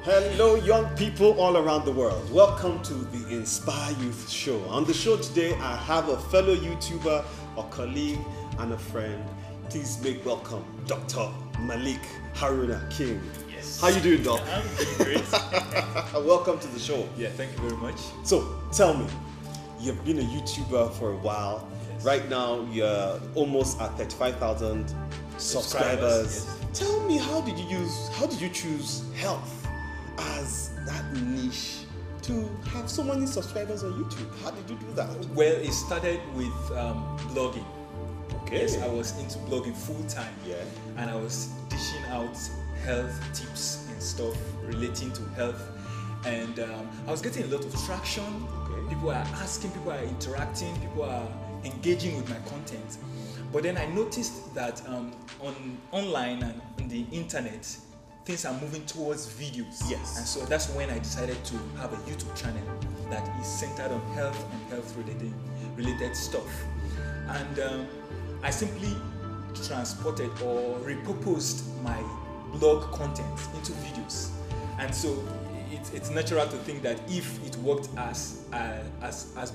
Hello, young people all around the world. Welcome to the Inspire Youth Show. On the show today, I have a fellow YouTuber, a colleague, and a friend. Please make welcome Dr. Malik Haruna King. Yes. How you doing, Doc? I'm doing great. Welcome to the show. Yeah, thank you very much. So, tell me, you've been a YouTuber for a while. Yes. Right now, you're almost at 35,000 subscribers. Yes. Tell me, how did you choose health as that niche to have so many subscribers on YouTube? How did you do that? Well, it started with blogging. Okay. Yes, I was into blogging full time. Yeah. And I was dishing out health tips and stuff relating to health. And I was getting a lot of traction. Okay. People are asking, people are interacting, people are engaging with my content. But then I noticed that online and on the internet, things are moving towards videos. Yes. And so that's when I decided to have a YouTube channel that is centered on health and health related stuff. And I simply transported or repurposed my blog content into videos. And so it's natural to think that if it worked as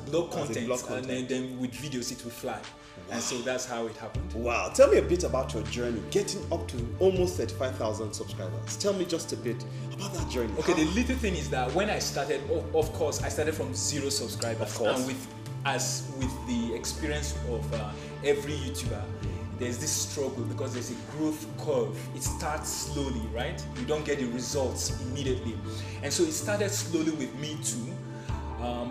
blog content, and then with videos it will fly. Wow. And so that's how it happened. Wow. Tell me a bit about your journey, getting up to almost 35,000 subscribers. Tell me just a bit about that journey. Okay, the little thing is that when I started, of course, I started from 0 subscribers. Of course. And with the experience of every YouTuber, there's this struggle because there's a growth curve. It starts slowly, right? You don't get the results immediately. And so it started slowly with me too.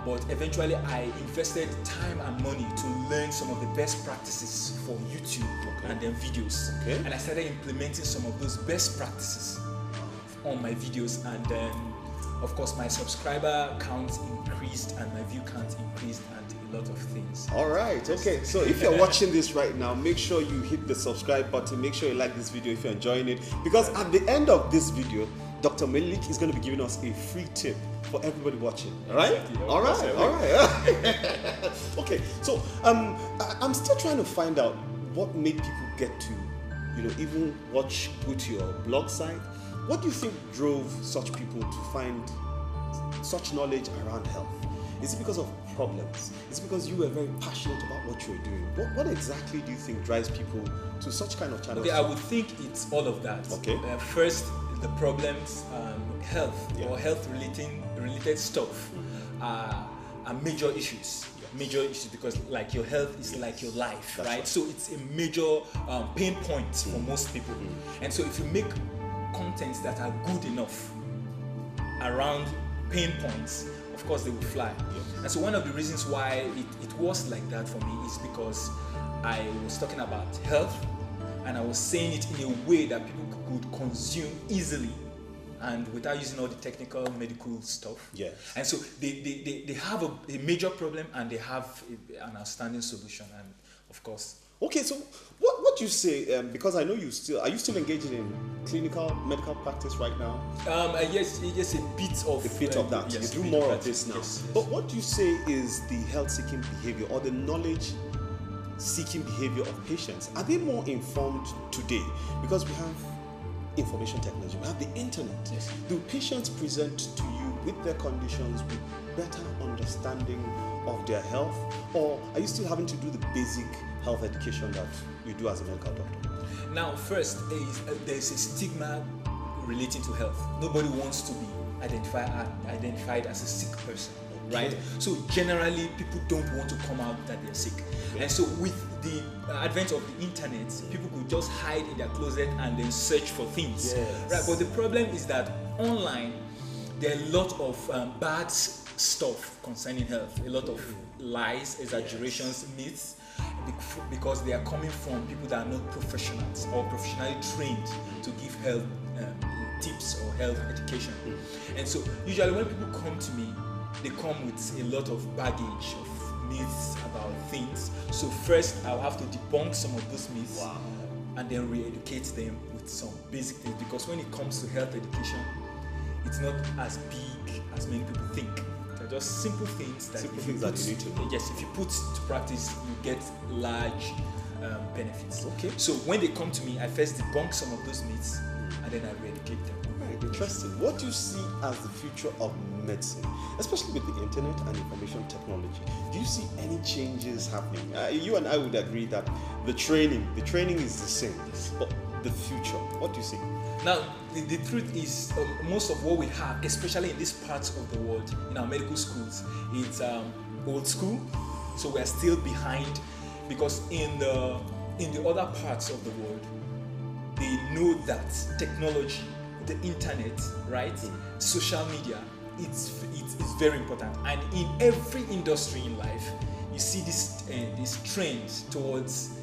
But eventually I invested time and money to learn some of the best practices for YouTube and then videos. Okay. And I started implementing some of those best practices on my videos, and then of course my subscriber count increased and my view count increased and a lot of things. All right, okay. So if you're watching this right now, make sure you hit the subscribe button. Make sure you like this video if you're enjoying it, because at the end of this video, Dr. Malik is going to be giving us a free tip for everybody watching. All right? Exactly. All right. Okay. So I'm still trying to find out what made people get to, even go to your blog site. What do you think drove such people to find such knowledge around health? Is it because of problems? Is it because you were very passionate about what you're doing? What exactly do you think drives people to such kind of channels? Okay, I would think it's all of that. Okay. First, the problems, health or health-related stuff are major issues. Major issues because like your health is like your life, right? So it's a major pain point for most people. And so if you make contents that are good enough around pain points, of course they will fly. Yeah. And so one of the reasons why it was like that for me is because I was talking about health and I was saying it in a way that people could consume easily and without using all the technical medical stuff. Yes. And so they have a major problem and they have an outstanding solution, and of course. Okay, so what do you say, because I know are you still engaging in clinical medical practice right now? Yes, a bit of that. Yes, you do more of practice. this now. Yes. But what do you say is the health-seeking behavior or the knowledge-seeking behavior of patients? Are they more informed today? Because we have information technology, we have the internet. Yes. Do patients present to you with their conditions with better understanding of their health, or are you still having to do the basic health education that you do as a medical doctor? Now, first, there's a stigma relating to health. Nobody wants to be identified as a sick person, right? Okay. So generally, people don't want to come out that they're sick. Okay. And so with the advent of the internet, people could just hide in their closet and then search for things. Yes. Right? But the problem is that online, there are a lot of bad stuff concerning health, a lot of lies, exaggerations, myths, because they are coming from people that are not professionals or professionally trained to give health tips or health education. And so usually when people come to me, they come with a lot of baggage of myths about things. So first I'll have to debunk some of those myths. Wow. And then re-educate them with some basic things, because when it comes to health education, it's not as big as many people think. They're just simple things that you need to know. Yes, if you put to practice, you get large benefits. Okay. So when they come to me, I first debunk some of those myths and then I re-educate them. right, interesting. What do you see as the future of medicine, especially with the internet and information technology? Do you see any changes happening? You and I would agree that the training is the same, but the future, what do you see? Now, the truth is, most of what we have, especially in these parts of the world, in our medical schools, it's old school. So we are still behind, because in the other parts of the world, they know that technology, the internet, right, social media, it's very important. And in every industry in life, you see this trend towards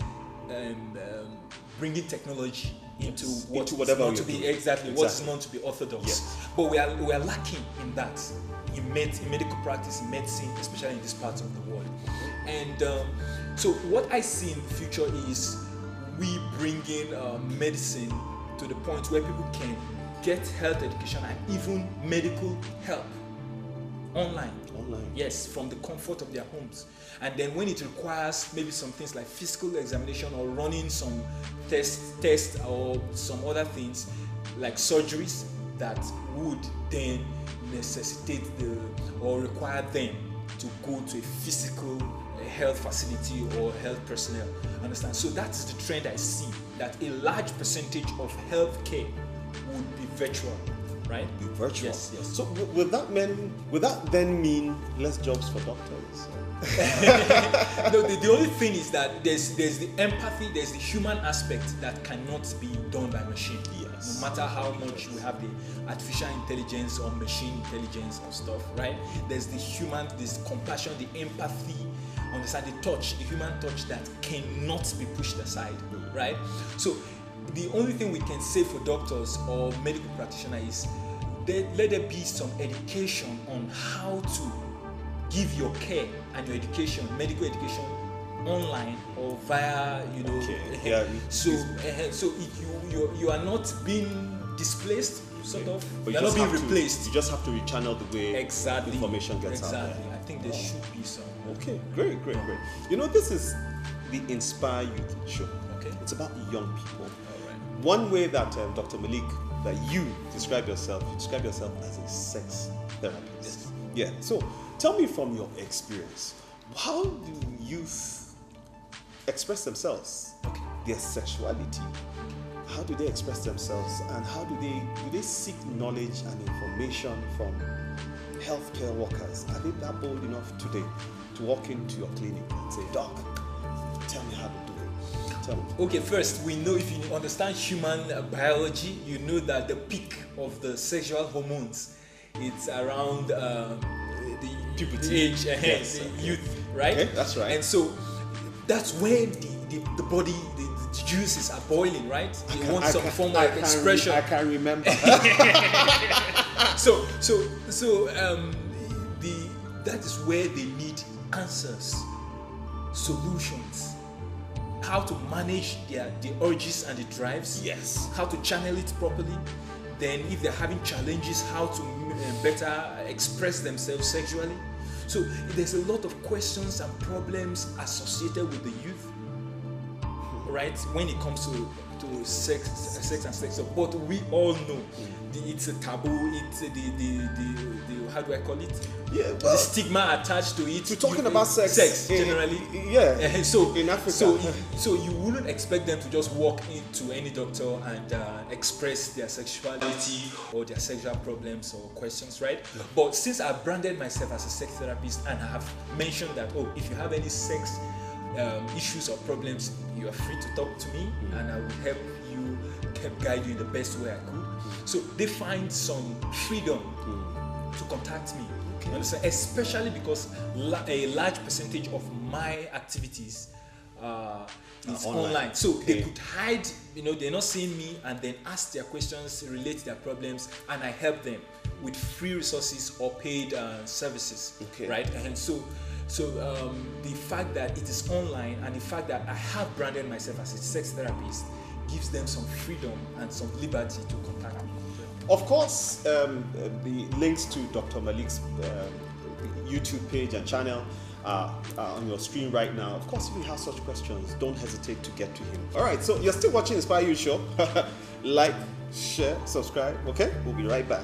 bringing technology into whatever known to be what's known to be orthodox. Yes. But we are lacking in that, in medical practice, in medicine, especially in these parts of the world. And so what I see in the future is we bringing medicine to the point where people can get health education and even medical help online. Yes, from the comfort of their homes. And then when it requires maybe some things like physical examination or running some tests or some other things like surgeries that would then necessitate or require them to go to a physical health facility or health personnel. Understand? So that's the trend I see, that a large percentage of healthcare would be virtual. Right? Be virtual. Yes. So would that then mean less jobs for doctors? No, the only thing is that there's the empathy, there's the human aspect that cannot be done by machine. Yes. No matter how much we have the artificial intelligence or machine intelligence or stuff, right? There's the human, this compassion, the empathy, understand, the touch, the human touch that cannot be pushed aside, right? So the only thing we can say for doctors or medical practitioners is let there be some education on how to give your care and your education, medical education, online or via, So if you are not being displaced, sort of. But you're not being replaced. You just have to rechannel the way information gets out there. Exactly. I think there should be some. Okay, great. This is the Inspire Youth Show. Okay. It's about young people. All right. One way that Dr. Malik, that you describe yourself as a sex therapist. Yes. Yeah. So tell me from your experience, how do youth express themselves? Okay. Their sexuality. How do they express themselves, and how do they seek knowledge and information from healthcare workers? Are they that bold enough today to walk into your clinic and say, "Doc, tell me how to do it"? Tell me. Okay, first, we know, if you understand human biology, you know that the peak of the sexual hormones, it's around the puberty age, yes, the okay. youth, right? Okay, that's right. And so that's when the body, the juices are boiling, right? You want some form of expression. I can remember. That is where they need answers, solutions, how to manage the urges and the drives. Yes. How to channel it properly. Then, if they're having challenges, how to better express themselves sexually. So there's a lot of questions and problems associated with the youth, right? When it comes to sex and sex. But we all know it's a taboo. It's the how do I call it? Yeah, well, the stigma attached to it. We're talking about sex generally. Yeah. So in Africa. So you wouldn't expect them to just walk into any doctor and express their sexuality or their sexual problems or questions, right? No. But since I've branded myself as a sex therapist and I have mentioned that, if you have any sex issues or problems, you are free to talk to me and I will help guide you in the best way I could. So they find some freedom to contact me. Okay. You understand? Especially because a large percentage of my activities is online. So they could hide, they're not seeing me, and then ask their questions, relate their problems, and I help them with free resources or paid services. Okay. Right? And so the fact that it is online and the fact that I have branded myself as a sex therapist gives them some freedom and some liberty to contact me. Of course, the links to Dr. Malik's YouTube page and channel are on your screen right now. Of course, if you have such questions, don't hesitate to get to him. All right, so you're still watching Inspire You Show. Like, share, subscribe. Okay, we'll be right back.